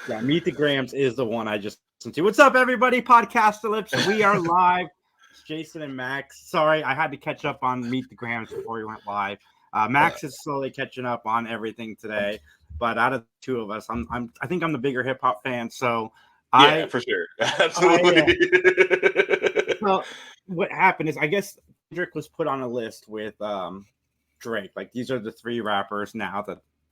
Yeah, Meet the Grams is the one I just listened to. What's up, everybody? Podcastalypse. We are live. It's Jason and Max. Sorry, I had to catch up on Meet the Grams before we went live. Max is slowly catching up on everything today. But out of the two of us, I think I'm the bigger hip hop fan. So for sure, absolutely. Well, what happened is I guess Kendrick was put on a list with Drake. Like these are the three rappers now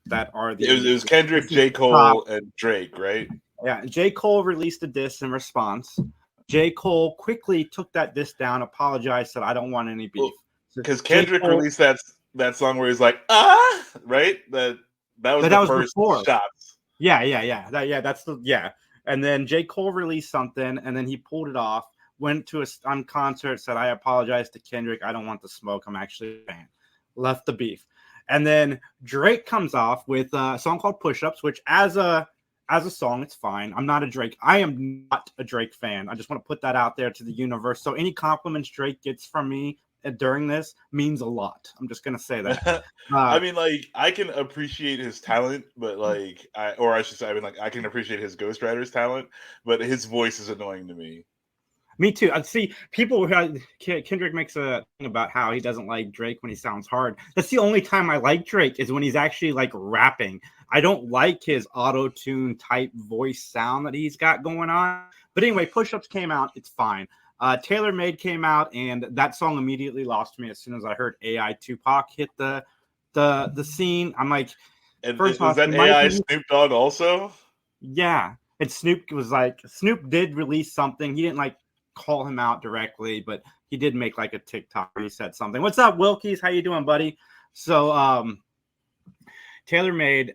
that are the. It was Kendrick, J. Cole, and Drake, right? Yeah, J. Cole released a diss in response. J. Cole quickly took that diss down, apologized, said, "I don't want any beef." Because Kendrick released that song where he's like, right? That was the first shots. Yeah. And then J. Cole released something, and then he pulled it off. Went to a concert, said, "I apologize to Kendrick. I don't want the smoke. I'm actually a fan." Left the beef. And then Drake comes off with a song called Push Ups, which as a song, it's fine. I'm not a Drake. I am not a Drake fan. I just want to put that out there to the universe. So any compliments Drake gets from me during this means a lot. I'm just going to say that. I mean, like, I can appreciate his talent, but I can appreciate his ghostwriter's talent, but his voice is annoying to me. Me too. I see people Kendrick makes a thing about how he doesn't like Drake when he sounds hard. That's the only time I like Drake is when he's actually like rapping. I don't like his auto-tune type voice sound that he's got going on. But anyway, Push Ups came out. It's fine. Taylor Made came out, and that song immediately lost me as soon as I heard AI Tupac hit the scene. I'm like, and first was that AI Snoop Dogg also? Yeah. And Snoop did release something. He didn't like call him out directly, but he did make like a TikTok where he said something. What's up, Wilkies? How you doing, buddy? So Taylor Made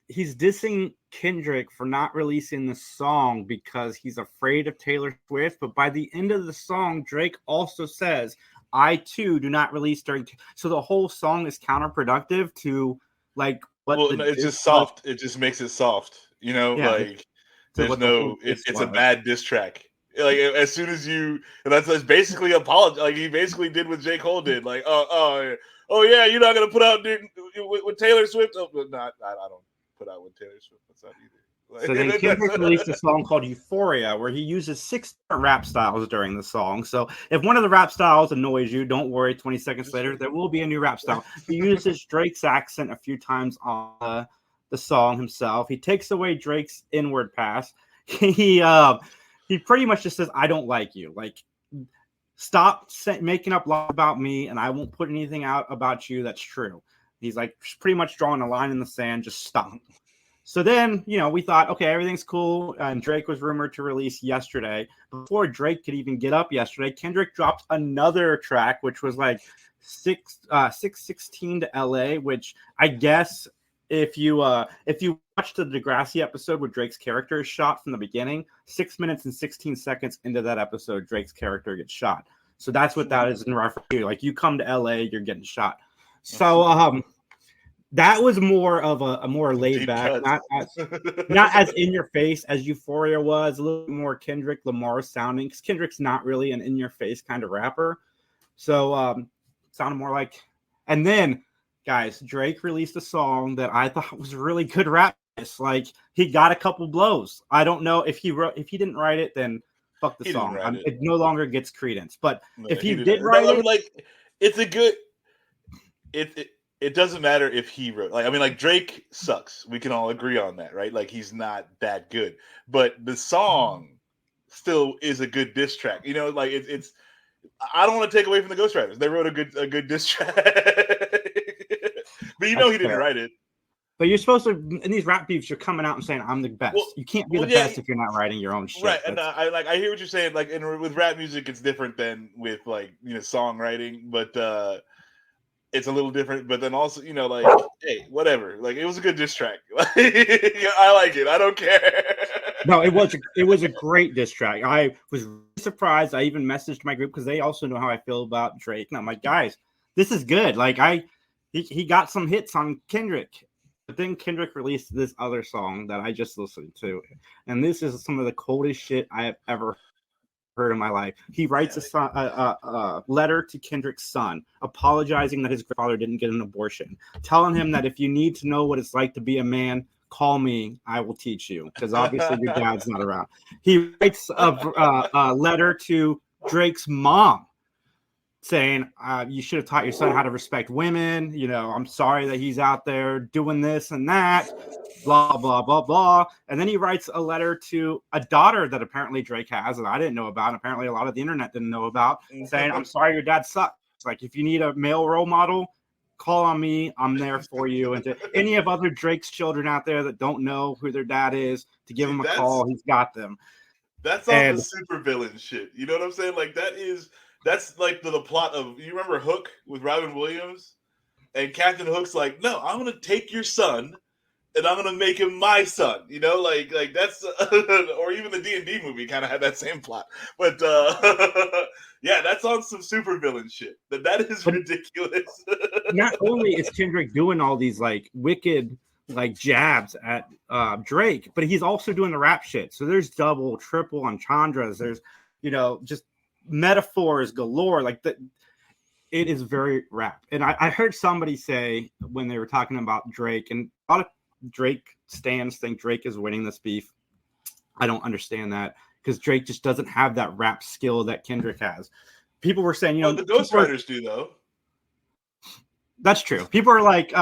he's dissing Kendrick for not releasing the song because he's afraid of Taylor Swift. But by the end of the song, Drake also says, "I too do not release during." So the whole song is counterproductive to like what. Well, no, it's just soft. It just makes it soft. You know, like there's no. It's a bad diss track. Like as soon as that's basically apology. Like he basically did what J. Cole did. Like oh yeah, you're not gonna put out with Taylor Swift. Oh, not I don't put out with Taylor Swift. That's not either. Like, so then Kendrick released a song called Euphoria, where he uses 6 different rap styles during the song. So if one of the rap styles annoys you, don't worry. 20 seconds later, there will be a new rap style. He uses Drake's accent a few times on the song himself. He takes away Drake's inward pass. He pretty much just says, "I don't like you. Like, stop making up lies about me, and I won't put anything out about you that's true." He's like pretty much drawing a line in the sand. Just stop. So then, we thought, okay, everything's cool. And Drake was rumored to release yesterday. Before Drake could even get up yesterday, Kendrick dropped another track, which was like 616 to LA, which I guess if you watch the Degrassi episode where Drake's character is shot from the beginning, 6 minutes and 16 seconds into that episode, Drake's character gets shot. So that's what that is in reference to. Like you come to LA, you're getting shot. So that was more of a more laid back, not as in your face as Euphoria was, a little more Kendrick Lamar sounding, because Kendrick's not really an in your face kind of rapper. So sounded more like, and then guys, Drake released a song that I thought was really good rap. It's like he got a couple blows. I don't know if he didn't write it, then fuck the song. It no longer gets credence. But if he did write it, like it's a good. It doesn't matter if he wrote. Like I mean, like Drake sucks. We can all agree on that, right? Like he's not that good. But the song still is a good diss track. You know, like it's. I don't want to take away from the ghostwriters. They wrote a good diss track. But he didn't write it. But you're supposed to, in these rap beefs, you're coming out and saying, "I'm the best." Well, you can't be the best if you're not writing your own shit. Right, and I hear what you're saying. Like, and with rap music, it's different than with songwriting, but it's a little different. But then also, like, hey, whatever. Like, it was a good diss track. I like it. I don't care. No, it was a great diss track. I was really surprised. I even messaged my group because they also know how I feel about Drake, and I'm like, guys, this is good. Like, he got some hits on Kendrick. But then Kendrick released this other song that I just listened to. And this is some of the coldest shit I have ever heard in my life. He writes a letter to Kendrick's son, apologizing that his grandfather didn't get an abortion, telling him that if you need to know what it's like to be a man, call me, I will teach you, because obviously your dad's not around. He writes a letter to Drake's mom saying, you should have taught your son how to respect women. I'm sorry that he's out there doing this and that, blah, blah, blah, blah. And then he writes a letter to a daughter that apparently Drake has, and I didn't know about, and apparently a lot of the internet didn't know about, saying, I'm sorry your dad sucks. Like, if you need a male role model, call on me. I'm there for you. And to any of other Drake's children out there that don't know who their dad is, to give him a call. He's got them. That's all the super villain shit. You know what I'm saying? Like, that's like the plot of, you remember Hook with Robin Williams? And Captain Hook's like, no, I'm going to take your son and I'm going to make him my son. Like that's, or even the D&D movie kind of had that same plot. But yeah, that's on some super villain shit. That is ridiculous. Not only is Kendrick doing all these like wicked like jabs at Drake, but he's also doing the rap shit. So there's double, triple entendres. There's, just metaphors galore. Like that, it is very rap. And I heard somebody say when they were talking about Drake, and a lot of Drake stans think Drake is winning this beef. I don't understand that, because Drake just doesn't have that rap skill that Kendrick has. People were saying, the ghostwriters do though. That's true. People are like,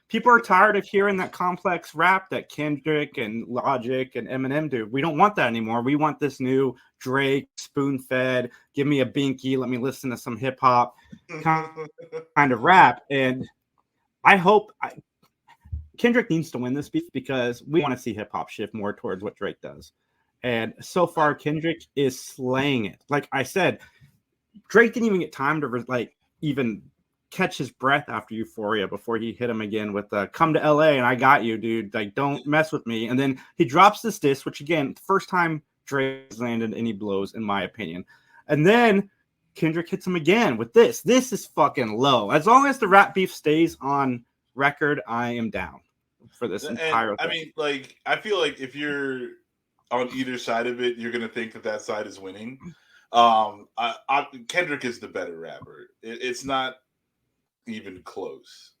people are tired of hearing that complex rap that Kendrick and Logic and Eminem do. We don't want that anymore. We want this new Drake, spoon-fed, give me a binky, let me listen to some hip-hop kind of rap. And I hope Kendrick needs to win this beef, because we want to see hip-hop shift more towards what Drake does. And so far, Kendrick is slaying it. Like I said, Drake didn't even get time to even catch his breath after Euphoria before he hit him again with come to LA and I got you, dude. Like, don't mess with me. And then he drops this diss, which again, first time Drake has landed any blows, in my opinion. And then Kendrick hits him again with this. This is fucking low. As long as the rap beef stays on record, I am down for this entire thing. I mean, like, I feel like if you're on either side of it, you're gonna think that side is winning. Kendrick is the better rapper. It's not even close.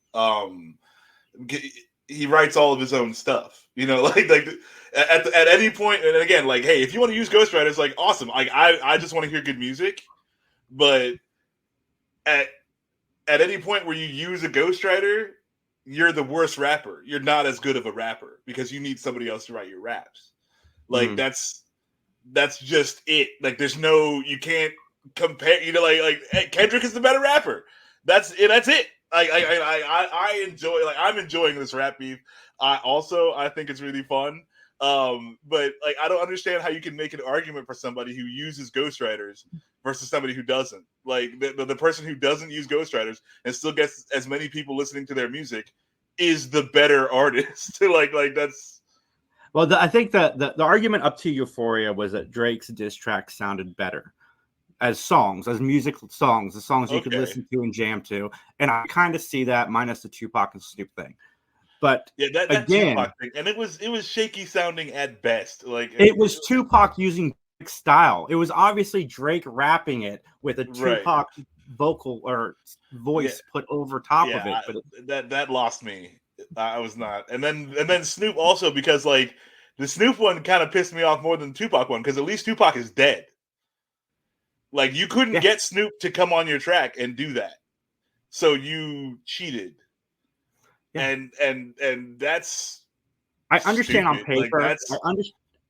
He writes all of his own stuff, like at any point. And again, like, hey, if you want to use ghostwriters, like, awesome. Like, I just want to hear good music, but at any point where you use a ghostwriter, you're the worst rapper. You're not as good of a rapper, because you need somebody else to write your raps. Like, that's just it. Like, there's no, you can't compare, like hey, Kendrick is the better rapper. That's it. That's it. I enjoy, like, I'm enjoying this rap beef. I think it's really fun. But like, I don't understand how you can make an argument for somebody who uses ghostwriters versus somebody who doesn't. Like, the person who doesn't use ghostwriters and still gets as many people listening to their music is the better artist. like that's. Well, I think the argument up to Euphoria was that Drake's diss track sounded better as songs, as musical songs, the songs you could listen to and jam to. And I kind of see that, minus the Tupac and Snoop thing. But yeah, that again, Tupac thing, and it was shaky sounding at best. Like, it was Tupac using Drake's style. It was obviously Drake rapping it with a Tupac vocal or voice put over top of it. But that lost me. I was not. And then Snoop also, because like the Snoop one kind of pissed me off more than the Tupac one, because at least Tupac is dead. Like, you couldn't get Snoop to come on your track and do that, so you cheated. Yeah. And that's, I understand stupid. On paper. Like,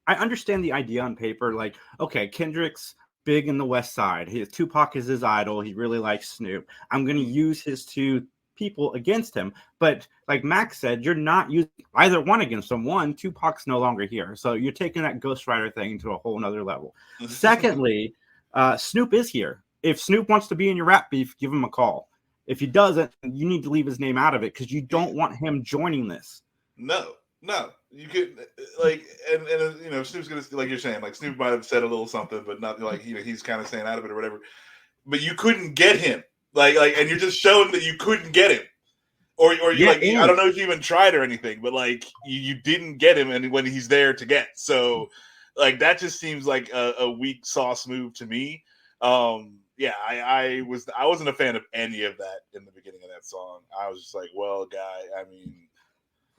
I understand the idea on paper. Like, okay, Kendrick's big in the West Side. Tupac is his idol. He really likes Snoop. I'm going to use his two people against him. But like Max said, you're not using either one against them. One, Tupac's no longer here, so you're taking that ghostwriter thing to a whole nother level. Secondly, Snoop is here. If Snoop wants to be in your rap beef, give him a call. If he doesn't, you need to leave his name out of it, because you don't want him joining this. No, you could, like, and Snoop's gonna, like you're saying, like, Snoop might have said a little something, but not like he's kind of staying out of it or whatever. But you couldn't get him, like, and you're just showing that you couldn't get him, or I don't know if you even tried or anything, but like you didn't get him, and when he's there to get, so like that just seems like a weak sauce move to me. Yeah, I wasn't a fan of any of that in the beginning of that song. I was just like, well, guy, I mean,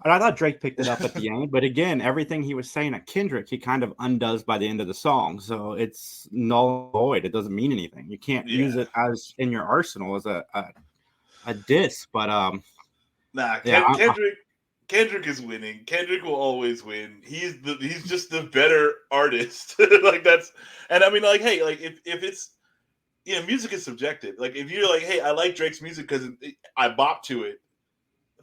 And I thought Drake picked it up at the end, but again, everything he was saying at Kendrick, he kind of undoes by the end of the song. So it's null and void. It doesn't mean anything. You can't use it as in your arsenal as a diss. But Kendrick is winning. Kendrick will always win. He's just the better artist. Like that's, and I mean, like, hey, like if it's, music is subjective. Like if you're like, hey, I like Drake's music because I bop to it.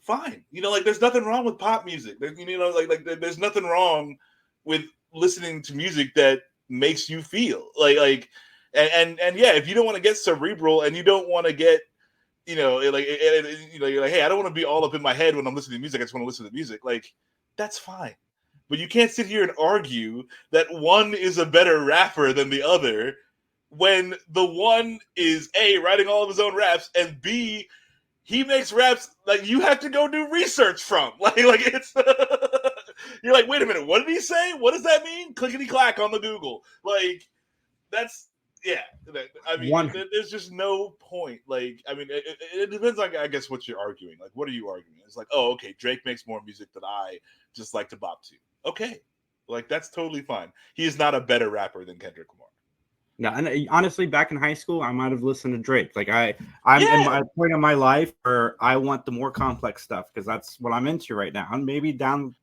Fine, like there's nothing wrong with pop music. There's nothing wrong with listening to music that makes you feel like, and yeah, if you don't want to get cerebral and you don't want to get, you're like, hey, I don't want to be all up in my head when I'm listening to music. I just want to listen to music. Like, that's fine, but you can't sit here and argue that one is a better rapper than the other when the one is A, writing all of his own raps, and B, he makes raps like you have to go do research from. Like it's you're like, wait a minute, what did he say? What does that mean? Clickety clack on the Google. Like that's I mean, there's just no point. Like, I mean, it depends on, I guess, what you're arguing. Like, what are you arguing? It's like, oh, okay, Drake makes more music that I just like to bop to. Okay, like that's totally fine. He is not a better rapper than Kendrick Lamar. No, and honestly, back in high school, I might have listened to Drake. Like I'm in my point of my life where I want the more complex stuff because that's what I'm into right now. And maybe down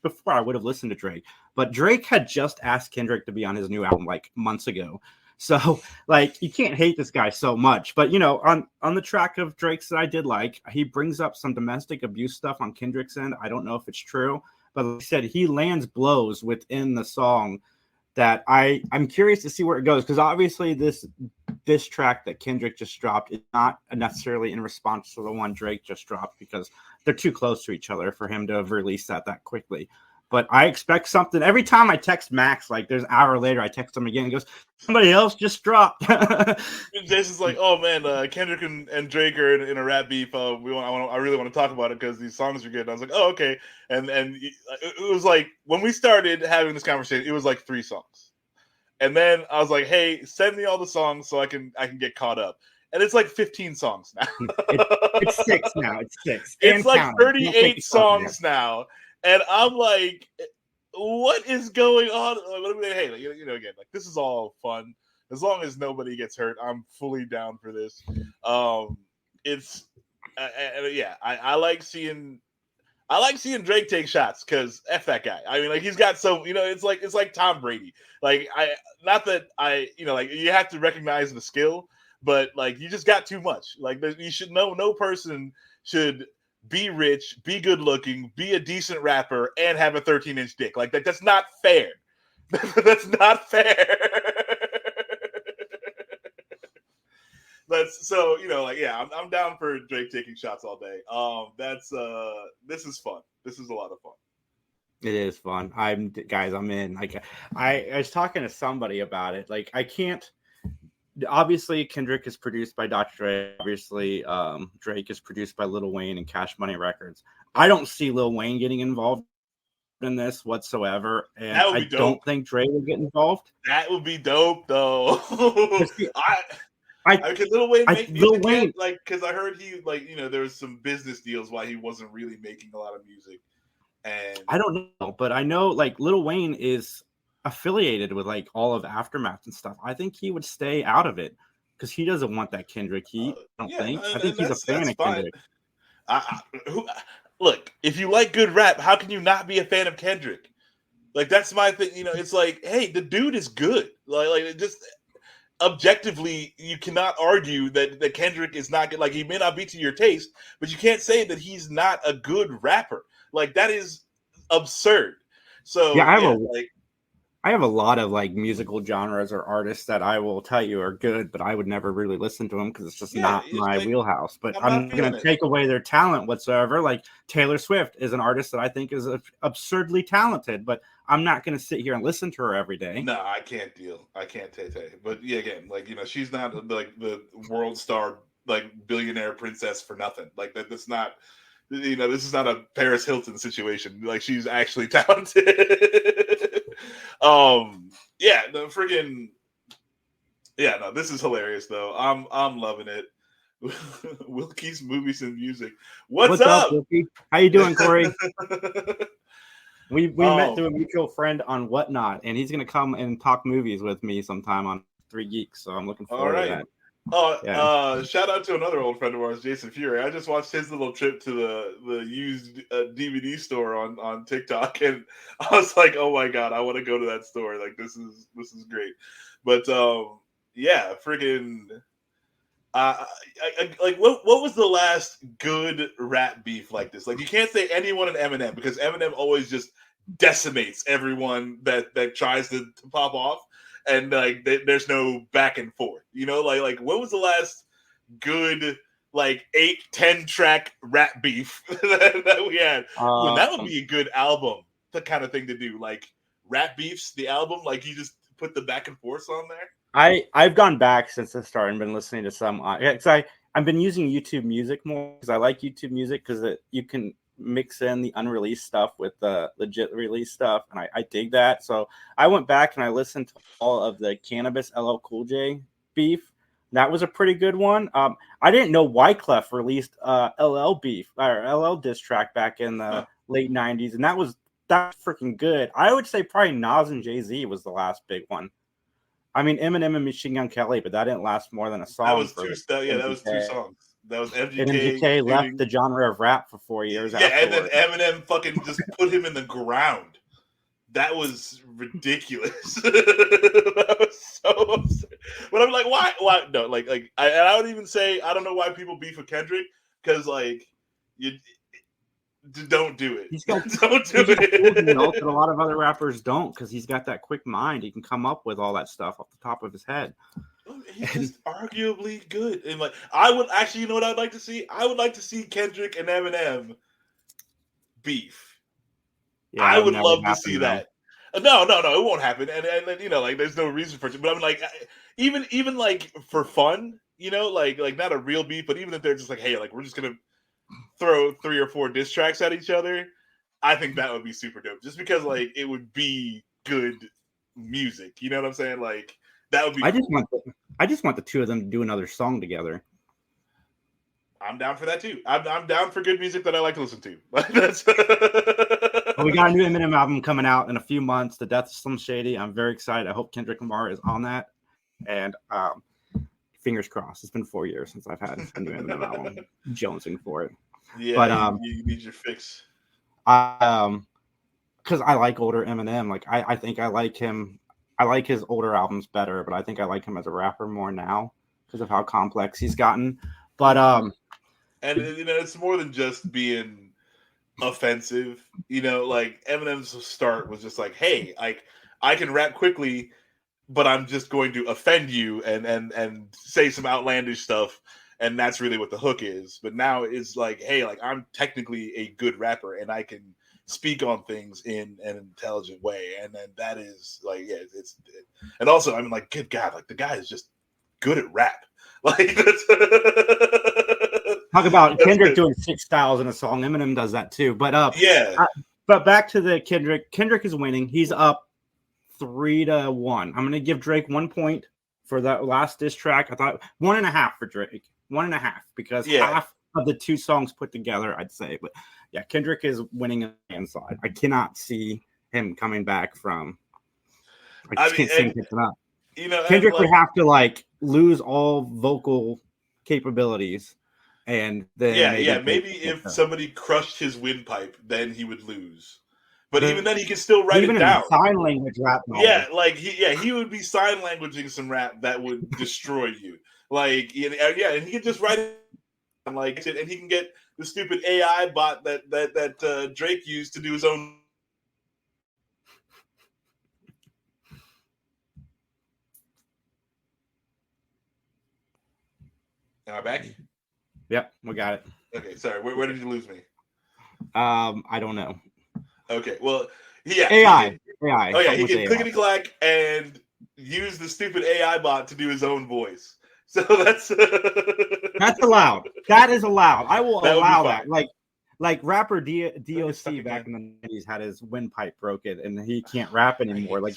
before I would have listened to Drake, but Drake had just asked Kendrick to be on his new album like months ago. So like you can't hate this guy so much. But on the track of Drake's that I did like, he brings up some domestic abuse stuff on Kendrick's end. I don't know if it's true, but like I said, he lands blows within the song that I'm curious to see where it goes, because obviously this track that Kendrick just dropped is not necessarily in response to the one Drake just dropped, because they're too close to each other for him to have released that quickly. But I expect something. Every time I text Max, like there's an hour later, I text him again and goes, somebody else just dropped. Jason's like, oh man, Kendrick and Drake are in a rap beef. I really want to talk about it because these songs are good. And I was like, oh, okay. And it was like, when we started having this conversation, it was like 3 songs. And then I was like, hey, send me all the songs so I can get caught up. And it's like 15 songs now. It's 6 now. It's 6. It's like 38 songs now. And I'm like, what is going on? Hey, again, like this is all fun. As long as nobody gets hurt, I'm fully down for this. I like seeing Drake take shots because F that guy. I mean, like he's got it's like Tom Brady. Like you have to recognize the skill, but like you just got too much. Like you should know no person should be rich, be good looking, be a decent rapper, and have a 13-inch dick. Like that's not fair. That's not fair. I'm down for Drake taking shots all day. This is fun. This is a lot of fun. It is fun. I'm in. Like I was talking to somebody about it. Like I can't. Obviously, Kendrick is produced by Dr. Dre. Obviously, Drake is produced by Lil Wayne and Cash Money Records. I don't see Lil Wayne getting involved in this whatsoever, and I don't think Dre will get involved. That would be dope, though. Can Lil Wayne make music yet? Like, because I heard he there was some business deals why he wasn't really making a lot of music. And I don't know, but I know like Lil Wayne is affiliated with like all of Aftermath and stuff. I think he would stay out of it because he doesn't want that Kendrick heat. I think he's a fan of Kendrick. Look, if you like good rap, how can you not be a fan of Kendrick? Like that's my thing. It's like, hey, the dude is good. Like just objectively, you cannot argue that Kendrick is not good. Like he may not be to your taste, but you can't say that he's not a good rapper. Like that is absurd. So I have a lot of like musical genres or artists that I will tell you are good, but I would never really listen to them because it's just not my wheelhouse. But I'm going to take away their talent whatsoever. Like Taylor Swift is an artist that I think is absurdly talented, but I'm not going to sit here and listen to her every day. No, I can't deal. I can't take. But yeah, again, like she's not like the world star, like billionaire princess for nothing. Like that's not. This is not a Paris Hilton situation. Like she's actually talented. This is hilarious though. I'm loving it. Wilkie's Movies and Music. What's up, Wilkie? How you doing, Corey? We met through a mutual friend on Whatnot, and he's gonna come and talk movies with me sometime on 3 Geeks. So I'm looking forward to that. Shout out to another old friend of ours, Jason Fury. I just watched his little trip to the used DVD store on TikTok, and I was like, oh my god, I want to go to that store. Like this is great. But yeah, freaking. Like what was the last good rap beef like this? Like you can't say anyone in Eminem because Eminem always just decimates everyone that tries to pop off, and like there's no back and forth. You know, like what was the last good like 8-10 track rap beef that we had? That would be a good album, the kind of thing to do. Like rap beefs, the album, like you just put the back and forth on there. I've gone back since the start and been listening to some. I've been using YouTube Music more because I like YouTube Music because you can mix in the unreleased stuff with the legit release stuff, and I dig that. So I went back and I listened to all of the Cannabis LL Cool J beef. That was a pretty good one. I didn't know Wyclef released LL beef or LL diss track back in the late '90s, and that's freaking good. I would say probably Nas and Jay-Z was the last big one. I mean, Eminem and Machine Gun Kelly, but that didn't last more than a song. That was two songs. That was MGK. And MGK left the genre of rap for 4 years. Yeah, afterwards. And then Eminem fucking just put him in the ground. That was ridiculous. That was so upset. But I'm like, why? No, like I would even say I don't know why people beef with Kendrick because like you. Don't do it. Don't do it. That a lot of other rappers don't because he's got that quick mind. He can come up with all that stuff off the top of his head. He's just arguably good. And like, I would actually, you know what I'd like to see? I would like to see Kendrick and Eminem beef. Yeah, I would love to see that. No, it won't happen. And you know, like, there's no reason for it. But I'm like, even like for fun, you know, like not a real beef, but even if they're just like, hey, like we're just gonna throw 3 or 4 diss tracks at each other, I think that would be super dope. Just because like it would be good music. You know what I'm saying? Like that would be. I just want the two of them to do another song together. I'm down for that too. I'm down for good music that I like to listen to. Well, we got a new Eminem album coming out in a few months. The Death of Slim Shady. I'm very excited. I hope Kendrick Lamar is on that. And fingers crossed. It's been 4 years since I've had a new Eminem album. Jonesing for it. Yeah, but you need your fix. Because I like older Eminem. Like I think I like him. I like his older albums better, but I think I like him as a rapper more now because of how complex he's gotten. But and you know, it's more than just being offensive. You know, like Eminem's start was just like, hey, I can rap quickly, but I'm just going to offend you and say some outlandish stuff. And that's really what the hook is. But now it's like, hey, like I'm technically a good rapper and I can speak on things in an intelligent way. And then that is like, yeah, and also, I mean, like, good God, like the guy is just good at rap. Like, that's talk about Kendrick doing 6 styles in a song. Eminem does that too. But but back to the Kendrick. Kendrick is winning. He's up 3-1. I'm going to give Drake 1 point for that last diss track. I thought 1.5 for Drake. 1.5 because half of the 2 songs put together, I'd say. But yeah, Kendrick is winning on the inside. I cannot see him coming back from. I can't see him picking up. You know, Kendrick would have to like lose all vocal capabilities, and then maybe if somebody crushed his windpipe, then he would lose. But even then, he can still write it down. Sign language rap. Yeah, like he would be sign languaging some rap that would destroy you. Like and he can just write it like it, and he can get the stupid AI bot that Drake used to do his own. Am I back? Yep, we got it. Okay, sorry. Where did you lose me? I don't know. Okay, well, yeah, AI. Oh yeah, he can clickety clack and use the stupid AI bot to do his own voice. So that's allowed. That is allowed. I will allow that. Like rapper DOC back in the 90s had his windpipe broken and he can't rap anymore. Like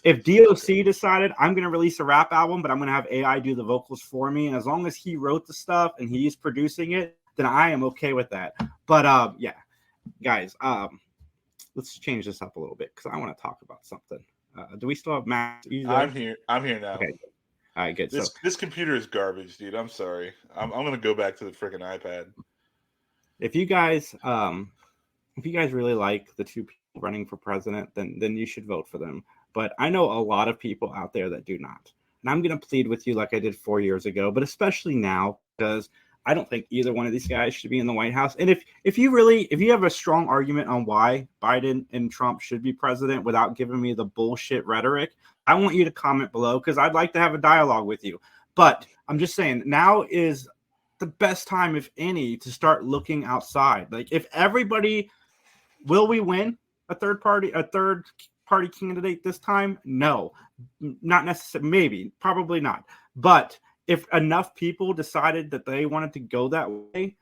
If DOC decided I'm going to release a rap album, but I'm going to have AI do the vocals for me, and as long as he wrote the stuff and he's producing it, then I am okay with that. But yeah, guys, let's change this up a little bit because I want to talk about something. Do we still have Matt? I'm here now. Okay. All right, good. This computer is garbage, dude. I'm sorry. I'm gonna go back to the freaking iPad. If you guys really like the two people running for president, then you should vote for them. But I know a lot of people out there that do not, and I'm gonna plead with you like I did 4 years ago, but especially now because I don't think either one of these guys should be in the White House. And if you have a strong argument on why Biden and Trump should be president without giving me the bullshit rhetoric, I want you to comment below because I'd like to have a dialogue with you. But I'm just saying now is the best time, if any, to start looking outside. Like if everybody, will we win a third party candidate this time? No, not necessarily. Maybe, probably not. But if enough people decided that they wanted to go that way,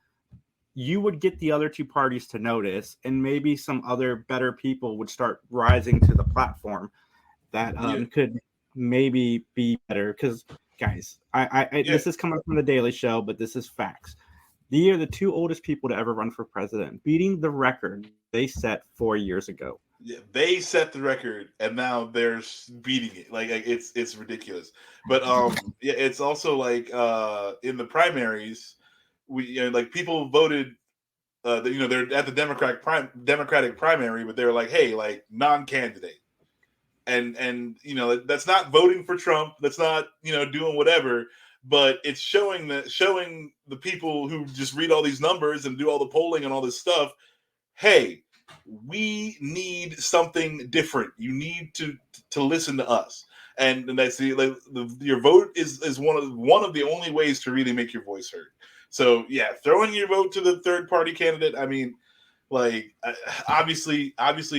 you would get the other two parties to notice, and maybe some other better people would start rising to the platform that could maybe be better. Because, guys, this is coming from the Daily Show, but this is facts. They are the two oldest people to ever run for president, beating the record they set 4 years ago. Yeah, they set the record, and now they're beating it. Like it's ridiculous. But yeah, it's also like in the primaries, like people voted. They're at the Democratic primary, but they're like, hey, like non-candidate, and that's not voting for Trump. That's not doing whatever. But it's showing the people who just read all these numbers and do all the polling and all this stuff. Hey, we need something different. You need to listen to us, and that's your vote is one of the only ways to really make your voice heard. So yeah, throwing your vote to the third party candidate. I mean, like obviously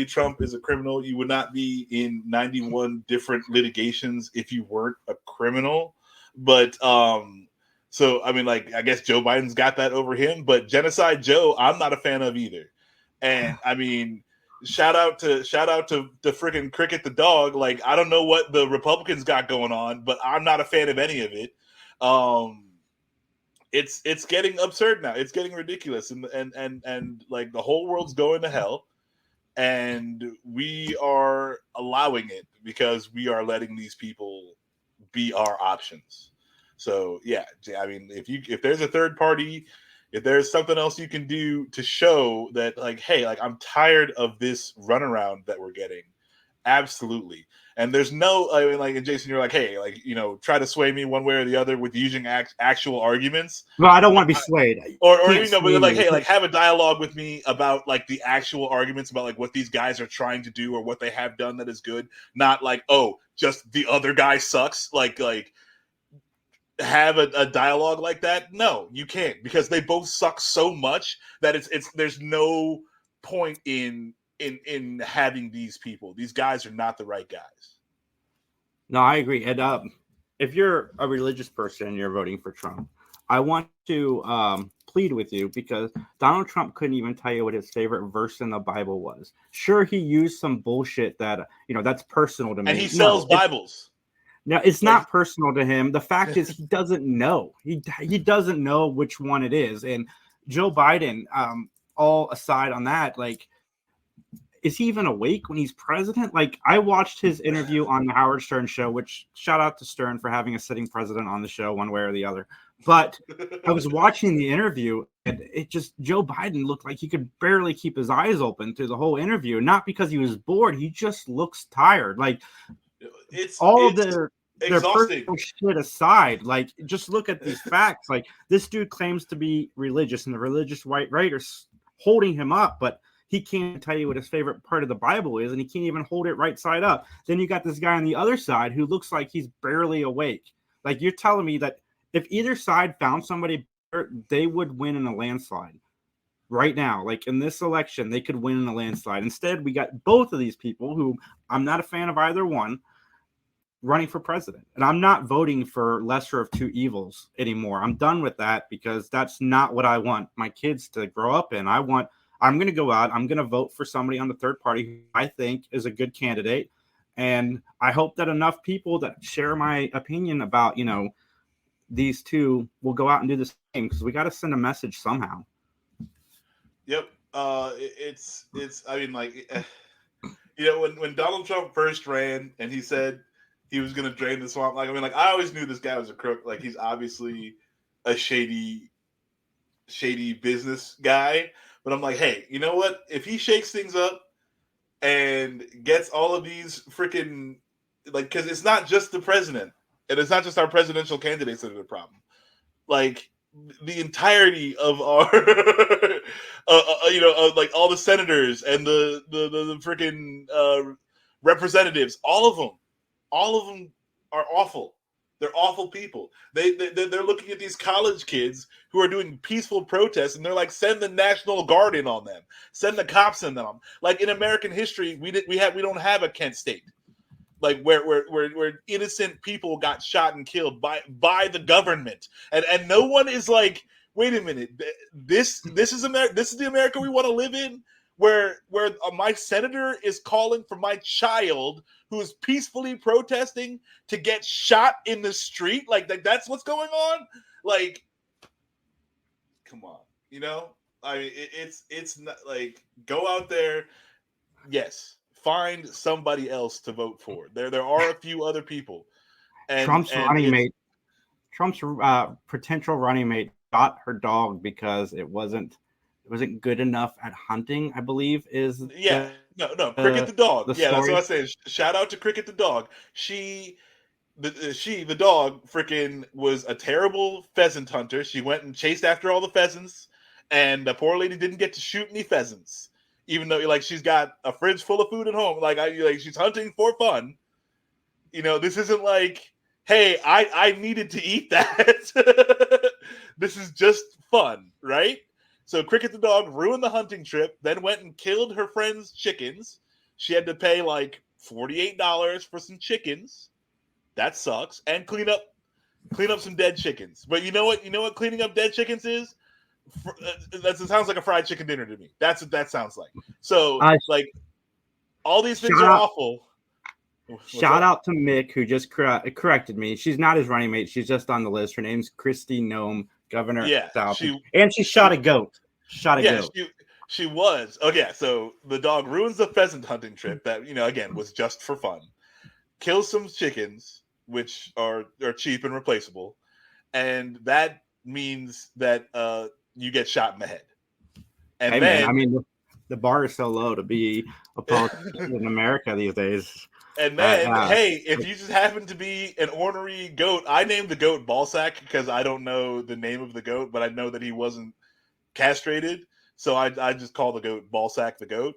Trump is a criminal. You would not be in 91 different litigations if you weren't a criminal. But so I mean, like I guess Joe Biden's got that over him. But Genocide Joe, I'm not a fan of either. And I mean, shout out to freaking Cricket the dog. Like I don't know what the Republicans got going on, but I'm not a fan of any of it. It's getting absurd now. It's getting ridiculous, and like the whole world's going to hell, and we are allowing it because we are letting these people be our options. So yeah, I mean, if there's a third party. If there's something else you can do to show that, like, hey, like I'm tired of this runaround that we're getting, absolutely. And there's no, I mean, like, and Jason, you're like, hey, like, try to sway me one way or the other with using actual arguments. Well, I don't want to be swayed. Or but like, hey, like, have a dialogue with me about like the actual arguments about like what these guys are trying to do or what they have done that is good. Not like, oh, just the other guy sucks. Like. Have a dialogue like that? No, you can't, because they both suck so much that it's there's no point in having these people. These guys are not the right guys. No, I agree. And if you're a religious person and you're voting for Trump, I want to plead with you because Donald Trump couldn't even tell you what his favorite verse in the Bible was. Sure, he used some bullshit that that's personal to me. And he sells Bibles. Now, it's not personal to him. The fact is he doesn't know. He doesn't know which one it is. And Joe Biden, all aside on that, like, is he even awake when he's president? Like, I watched his interview on the Howard Stern show, which shout out to Stern for having a sitting president on the show one way or the other. But I was watching the interview, and Joe Biden looked like he could barely keep his eyes open through the whole interview. Not because he was bored. He just looks tired. Like, it's their personal shit aside, like just look at these facts. Like this dude claims to be religious, and the religious white right are holding him up, but he can't tell you what his favorite part of the Bible is, and he can't even hold it right side up. Then you got this guy on the other side who looks like he's barely awake. Like you're telling me that if either side found somebody better, they would win in a landslide. Right now, like in this election, they could win in a landslide. Instead, we got both of these people who I'm not a fan of either one running for president. And I'm not voting for lesser of two evils anymore. I'm done with that because that's not what I want my kids to grow up in. I'm going to go out. I'm going to vote for somebody on the third party who I think is a good candidate. And I hope that enough people that share my opinion about, these two will go out and do the same, because we got to send a message somehow. Yep. It's I mean, like, when Donald Trump first ran and he said he was going to drain the swamp, like, I mean, like, I always knew this guy was a crook. Like, he's obviously a shady business guy. But I'm like, hey, you know what? If he shakes things up and gets all of these freaking, like, because it's not just the president and it's not just our presidential candidates that are the problem. Like, the entirety of our, like all the senators and the freaking representatives, all of them are awful. They're awful people. They're looking at these college kids who are doing peaceful protests, and they're like, send the National Guard in on them, send the cops in on them. Like, in American history, we don't have a Kent State, like where innocent people got shot and killed by the government, and no one is like, wait a minute, this is America. This is the America we want to live in, where my senator is calling for my child who is peacefully protesting to get shot in the street. Like that's what's going on. Like, come on, I mean, it's not like, go out there. Yes, find somebody else to vote for. There are a few other people. And Trump's potential running mate shot her dog because it wasn't good enough at hunting, I believe, is Cricket the dog. Yeah, that's what I say. Shout out to Cricket the dog. The dog freaking was a terrible pheasant hunter. She went and chased after all the pheasants, and the poor lady didn't get to shoot any pheasants, even though, like, she's got a fridge full of food at home. Like, she's hunting for fun. This isn't like, hey, I needed to eat that. This is just fun, right? So Cricket the dog ruined the hunting trip, then went and killed her friend's chickens. She had to pay like $48 for some chickens. That sucks. And clean up some dead chickens. But you know what cleaning up dead chickens is? That sounds like a fried chicken dinner to me. That's what that sounds like. So, like, all these things are awful. Shout out to Mick, who just corrected me. She's not his running mate. She's just on the list. Her name's Kristi Noem, governor of South. She shot a goat. Goat. She was. Oh, yeah. So the dog ruins the pheasant hunting trip that, again, was just for fun. Kills some chickens, which are cheap and replaceable. And that means that you get shot in the head. And man, I mean, the bar is so low to be a politician in America these days. And then, hey, if you just happen to be an ornery goat, I named the goat Ballsack because I don't know the name of the goat, but I know that he wasn't castrated. So I just call the goat Ballsack the goat.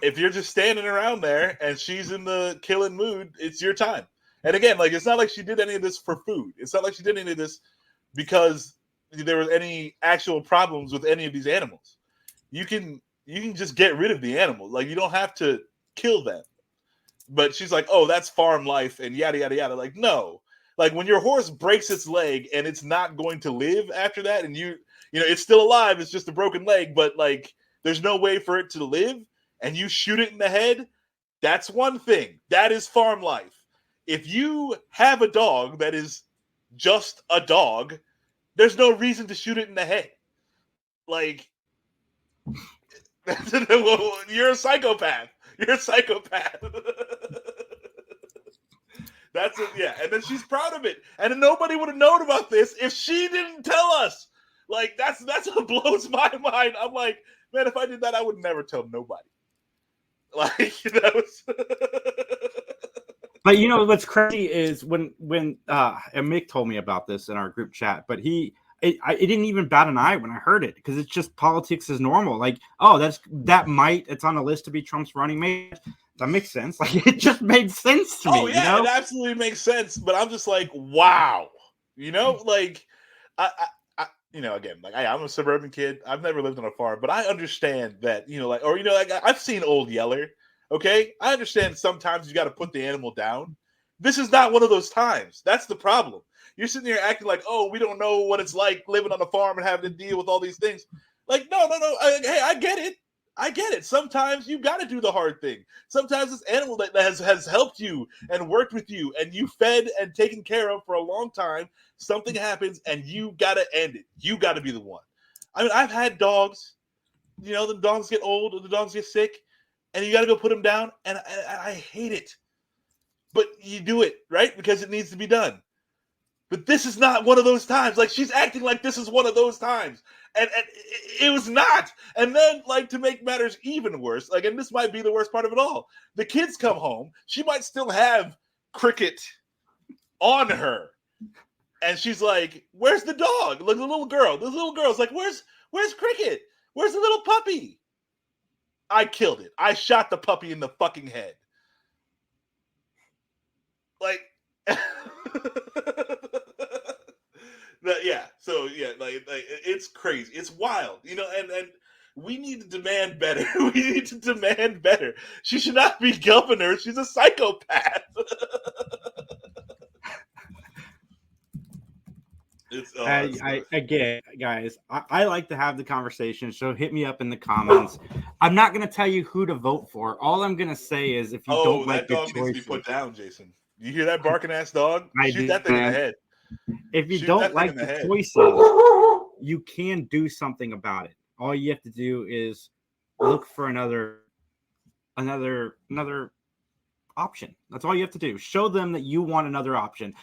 If you're just standing around there and she's in the killing mood, it's your time. And again, like, it's not like she did any of this for food. It's not like she did any of this because there was any actual problems with any of these animals. You can just get rid of the animal. Like, you don't have to kill them. But she's like, oh, that's farm life and yada, yada, yada. Like, no. Like, when your horse breaks its leg and it's not going to live after that, and it's still alive, it's just a broken leg, but, like, there's no way for it to live, and you shoot it in the head, that's one thing. That is farm life. If you have a dog that is just a dog, there's no reason to shoot it in the head. Like, you're a psychopath. You're a psychopath. That's it. Yeah. And then she's proud of it. And then nobody would have known about this if she didn't tell us. Like, that's what blows my mind. I'm like, man, if I did that, I would never tell nobody. Like, that was. But what's crazy is when and Mick told me about this in our group chat, but it didn't even bat an eye when I heard it, because it's just politics is normal. Like, oh, it's on the list to be Trump's running mate. That makes sense. Like, it just made sense to me. Oh yeah, it absolutely makes sense. But I'm just like, wow, like, again, like, I'm a suburban kid. I've never lived on a farm, but I understand that, I've seen Old Yeller. Okay, I understand sometimes you got to put the animal down. This is not one of those times. That's the problem. You're sitting here acting like, oh, we don't know what it's like living on a farm and having to deal with all these things. Like, no. Hey, I get it. I get it. Sometimes you got to do the hard thing. Sometimes this animal that has helped you and worked with you and you fed and taken care of for a long time, something happens and you got to end it. You got to be the one. I mean, I've had dogs. You know, the dogs get old or the dogs get sick and you got to go put them down. And I hate it. But you do it, right? Because it needs to be done. But this is not one of those times. Like, she's acting like this is one of those times. And it was not. And then, like, to make matters even worse, like, and this might be the worst part of it all, the kids come home. She might still have Cricket on her. And she's like, where's the dog? Like, the little girl's like, where's Cricket? Where's the little puppy? I killed it. I shot the puppy in the fucking head. Like... like it's crazy, it's wild, you know, and we need to demand better. We need to demand better. She should not be governor. She's a psychopath. Again, guys, I like to have the conversation, so hit me up in the comments. I'm not going to tell you who to vote for. All I'm going to say is if you don't like the choices, that dog needs to be put down, Jason. You hear that barking ass dog? Shoot that thing in the head. If you don't like the choices, you can do something about it. All you have to do is look for another option. That's all you have to do. Show them that you want another option.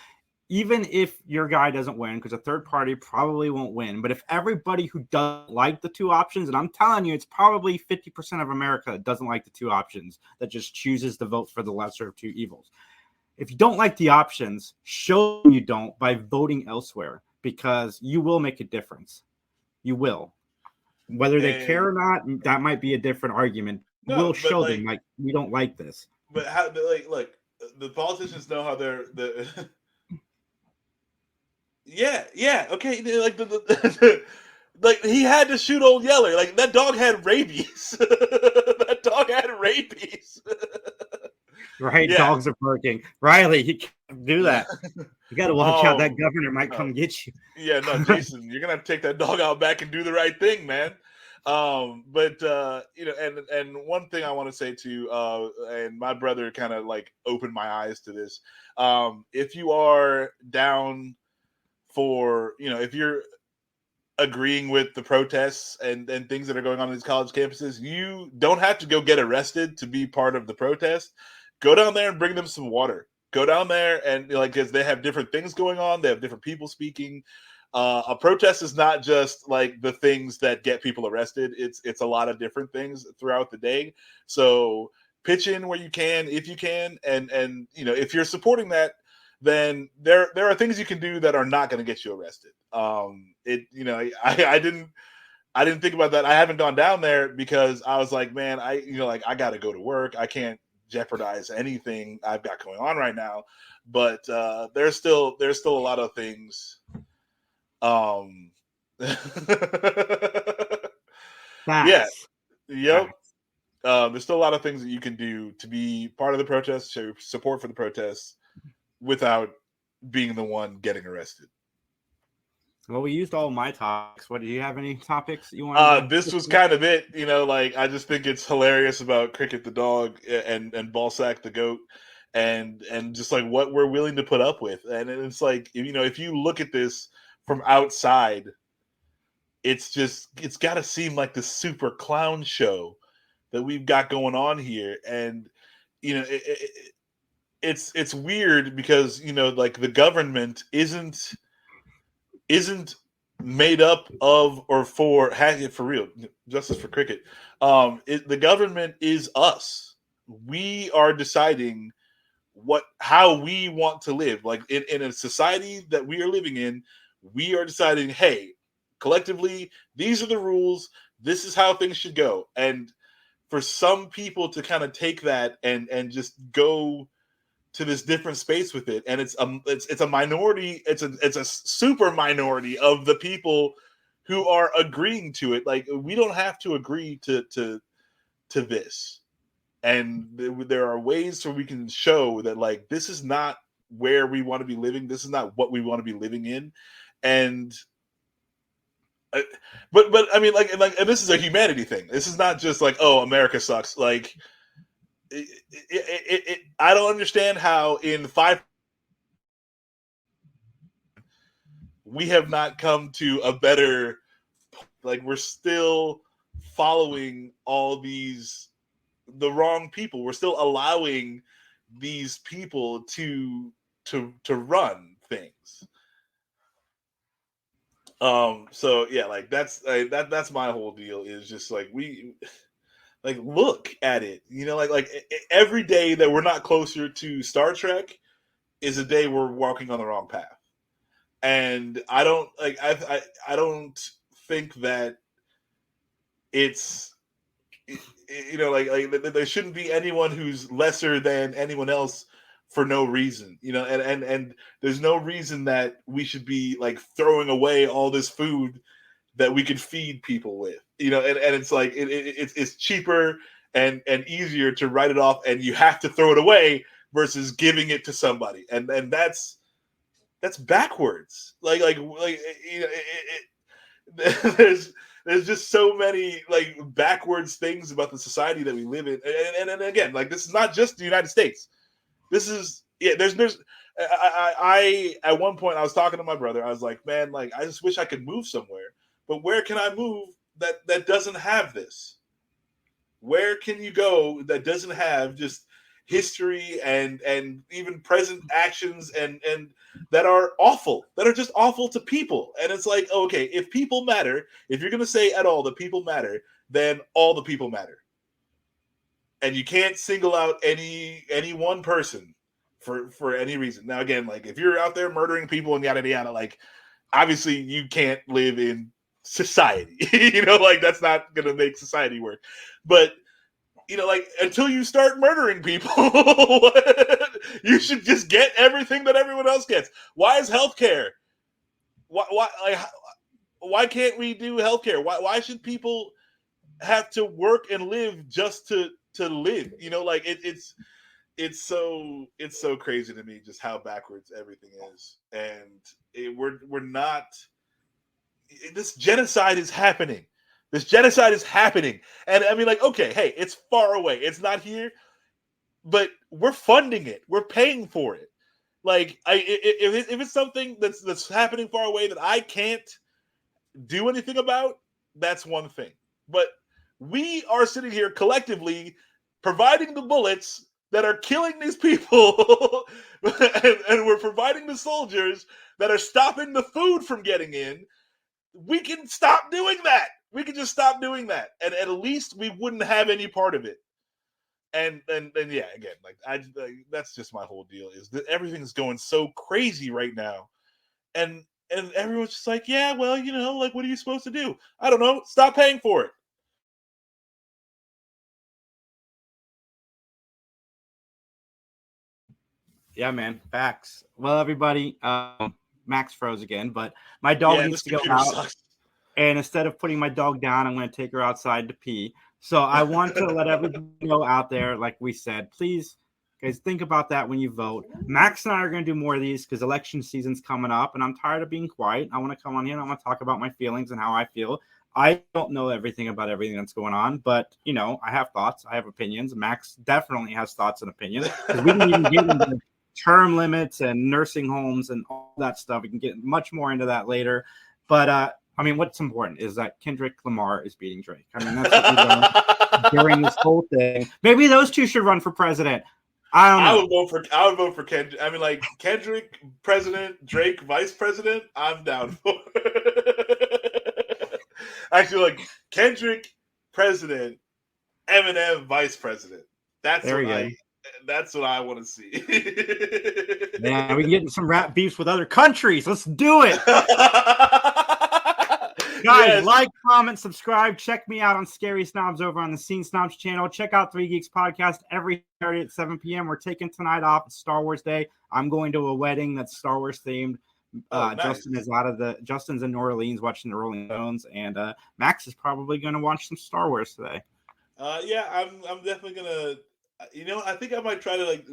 Even if your guy doesn't win, because a third party probably won't win. But if everybody who doesn't like the two options, and I'm telling you, it's probably 50% of America that doesn't like the two options, that just chooses to vote for the lesser of two evils. If you don't like the options, show them you don't by voting elsewhere, because you will make a difference. You will. Whether they care or not, that might be a different argument. We'll show them, like, we don't like this. But how, like, look, the politicians know how they're yeah, okay, like like, he had to shoot old Yeller. Like, that dog had rabies. That dog had rabies. Right, yeah. Dogs are barking. Riley, you can't do that. You got to watch out. That governor might come get you. Yeah, no, Jason, you're gonna have to take that dog out back and do the right thing, man. But you know, and one thing I want to say to and my brother kind of like opened my eyes to this. If you are down for, you know, if you're agreeing with the protests and things that are going on in these college campuses, you don't have to go get arrested to be part of the protest. Go down there and bring them some water. Go down there and, like, because they have different things going on. They have different people speaking. A protest is not just like the things that get people arrested. It's a lot of different things throughout the day. So pitch in where you can, if you can, and you know, if you're supporting that, then there are things you can do that are not going to get you arrested. You know, I didn't think about that. I haven't gone down there because I was like, man, I got to go to work. I can't jeopardize anything I've got going on right now. But there's still a lot of things. Yeah. Yep. There's still a lot of things that you can do to be part of the protest, show support for the protests without being the one getting arrested. Well, we used all my topics. What, do you have any topics you want? This was kind of it. You know, like, I just think it's hilarious about Cricket the dog and Ballsack the goat, and just like what we're willing to put up with. And it's like, you know, if you look at this from outside, it's got to seem like the super clown show that we've got going on here. And, you know, it's weird because, you know, like, the government isn't made up of or for real justice for Cricket. The government is us. We are deciding how we want to live. Like, in a society that we are living in, we are deciding, hey, collectively, these are the rules. This is how things should go. And for some people to kind of take that and just go to this different space with it, and it's a minority. It's a super minority of the people who are agreeing to it. Like, we don't have to agree to this, and there are ways where we can show that, like, this is not where we want to be living. This is not what we want to be living in, and But I mean, like, and this is a humanity thing. This is not just like, oh, America sucks. Like, I don't understand how in 5 we have not come to a better. Like, we're still following all the wrong people. We're still allowing these people to run things. So yeah, like that's my whole deal, is just like, we like, look at it, like every day that we're not closer to Star Trek is a day we're walking on the wrong path. And I don't like I don't think that it's like there shouldn't be anyone who's lesser than anyone else for no reason, and there's no reason that we should be like throwing away all this food that we could feed people with, and it's like it's cheaper and easier to write it off, and you have to throw it away versus giving it to somebody, and that's backwards. There's just so many like backwards things about the society that we live in, and again, like, this is not just the United States. This is there's I at one point I was talking to my brother. I was like, man, like, I just wish I could move somewhere, but where can I move that doesn't have this? Where can you go that doesn't have just history and even present actions and that are awful, that are just awful to people? And it's like, okay, if people matter, if you're going to say at all that people matter, then all the people matter. And you can't single out any one person for any reason. Now, again, like, if you're out there murdering people and yada yada, like, obviously you can't live in society. Like, that's not going to make society work. But like, until you start murdering people, you should just get everything that everyone else gets. Why is healthcare? Why can't we do healthcare? Why should people have to work and live just to live? Like, it's so crazy to me just how backwards everything is, and we're not. This genocide is happening. And I mean, like, okay, hey, it's far away. It's not here, but we're funding it. We're paying for it. Like, if it's something that's happening far away that I can't do anything about, that's one thing. But we are sitting here collectively providing the bullets that are killing these people, and we're providing the soldiers that are stopping the food from getting in. We can stop doing that. We can just stop doing that, and at least we wouldn't have any part of it. And yeah, again, like, that's just my whole deal, is that everything's going so crazy right now, and everyone's just like, yeah, well, like, what are you supposed to do? I don't know. Stop paying for it. Yeah, man, facts. Well, everybody, Max froze again, but my dog needs to go out. Sucks. And instead of putting my dog down, I'm going to take her outside to pee. So I want to let everybody know out there, like we said, please, guys, think about that when you vote. Max and I are going to do more of these because election season's coming up, and I'm tired of being quiet. I want to come on here and I want to talk about my feelings and how I feel. I don't know everything about everything that's going on, but, I have thoughts. I have opinions. Max definitely has thoughts and opinions. We didn't even get into term limits and nursing homes and all that stuff. We can get much more into that later. But, I mean, what's important is that Kendrick Lamar is beating Drake. I mean, that's what we learned during this whole thing. Maybe those two should run for president. I don't know. I would vote for Kendrick. I mean, like, Kendrick president, Drake vice president. I'm down for. Actually, like, Kendrick president, Eminem vice president. That's what I want to see. Yeah, we can get some rap beefs with other countries. Let's do it. Guys, yes. Like, comment, subscribe. Check me out on Scary Snobs over on the Scene Snobs channel. Check out 3 Geeks Podcast every Saturday at 7 p.m. We're taking tonight off. It's Star Wars Day. I'm going to a wedding that's Star Wars themed. Nice. Justin's in New Orleans watching the Rolling Stones, and Max is probably going to watch some Star Wars today. Yeah, I'm definitely gonna. I think I might try to like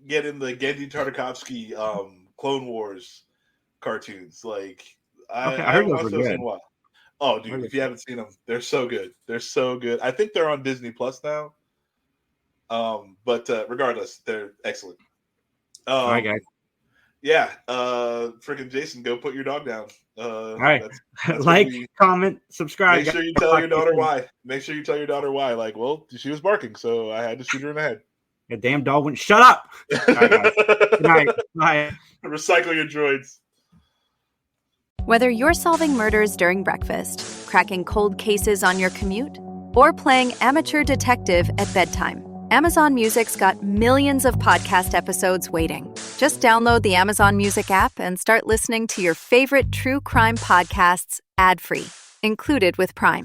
get in the Genndy Tartakovsky Clone Wars cartoons. Like, I haven't watched those in a while. Oh, dude, if you haven't seen them, they're so good. They're so good. I think they're on Disney Plus now. But regardless, they're excellent. All right, guys. Yeah, freaking Jason, go put your dog down. All right, that's like, comment, subscribe. Make sure you tell your daughter why. Make sure you tell your daughter why. Like, well, she was barking, so I had to shoot her in the head. The damn dog wouldn't shut up. All right, guys. Good night. Bye. Recycle your droids. Whether you're solving murders during breakfast, cracking cold cases on your commute, or playing amateur detective at bedtime, Amazon Music's got millions of podcast episodes waiting. Just download the Amazon Music app and start listening to your favorite true crime podcasts ad-free, included with Prime.